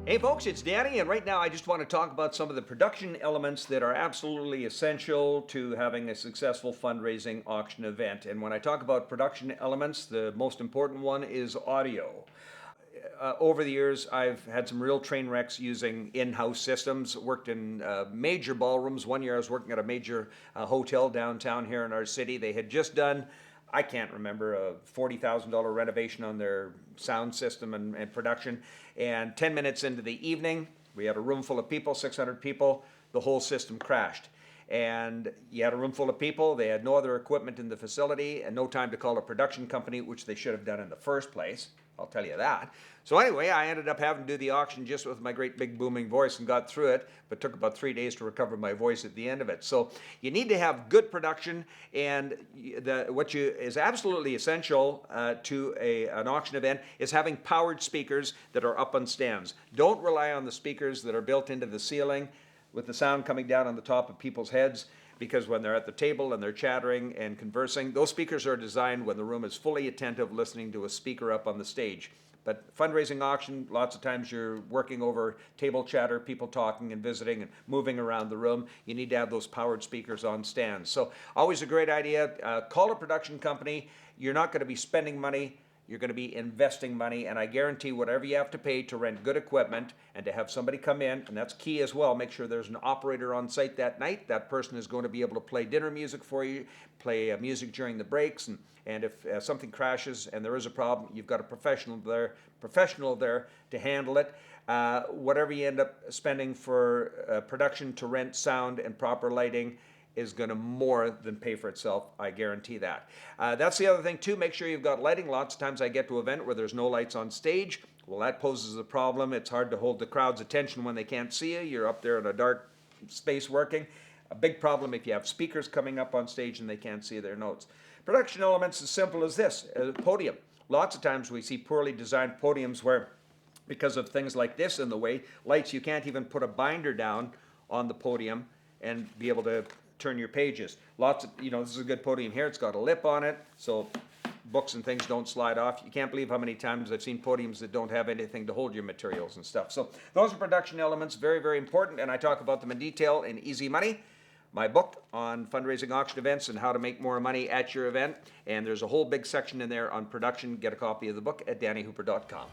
Hey folks, it's Danny, and right now I just want to talk about some of the production elements that are absolutely essential to having a successful fundraising auction event. And when I talk about production elements, the most important one is audio. Over the years, I've had some real train wrecks using in-house systems, worked in major ballrooms. One year I was working at a major hotel downtown here in our city. They had just done, I can't remember, a $40,000 renovation on their sound system and production. And 10 minutes into the evening, we had a room full of people, 600 people, the whole system crashed. And you had a room full of people, they had no other equipment in the facility, and no time to call a production company, which they should have done in the first place. I'll tell you that. So anyway, I ended up having to do the auction just with my great big booming voice and got through it, but took about 3 days to recover my voice at the end of it. So you need to have good production, and what is absolutely essential to an auction event is having powered speakers that are up on stands. Don't rely on the speakers that are built into the ceiling with the sound coming down on the top of people's heads, because when they're at the table and they're chattering and conversing, those speakers are designed when the room is fully attentive, listening to a speaker up on the stage. But fundraising auction, lots of times you're working over table chatter, people talking and visiting and moving around the room. You need to have those powered speakers on stands. So always a great idea. Call a production company. You're not going to be spending money. You're going to be investing money, and I guarantee whatever you have to pay to rent good equipment and to have somebody come in, and that's key as well, make sure there's an operator on site that night. That person is going to be able to play dinner music for you, play music during the breaks, and if something crashes and there is a problem, you've got a professional there to handle it. Whatever you end up spending for production to rent sound and proper lighting is going to more than pay for itself. I guarantee that. That's the other thing too. Make sure you've got lighting. Lots of times I get to an event where there's no lights on stage. Well, that poses a problem. It's hard to hold the crowd's attention when they can't see you. You're up there in a dark space working. A big problem if you have speakers coming up on stage and they can't see their notes. Production elements as simple as this, a podium. Lots of times we see poorly designed podiums where, because of things like this in the way, lights, you can't even put a binder down on the podium and be able to turn your pages. Lots of, this is a good podium here. It's got a lip on it, so books and things don't slide off. You can't believe how many times I've seen podiums that don't have anything to hold your materials and stuff. So those are production elements, very, very important, and I talk about them in detail in Easy Money, my book on fundraising auction events and how to make more money at your event. And there's a whole big section in there on production. Get a copy of the book at DannyHooper.com.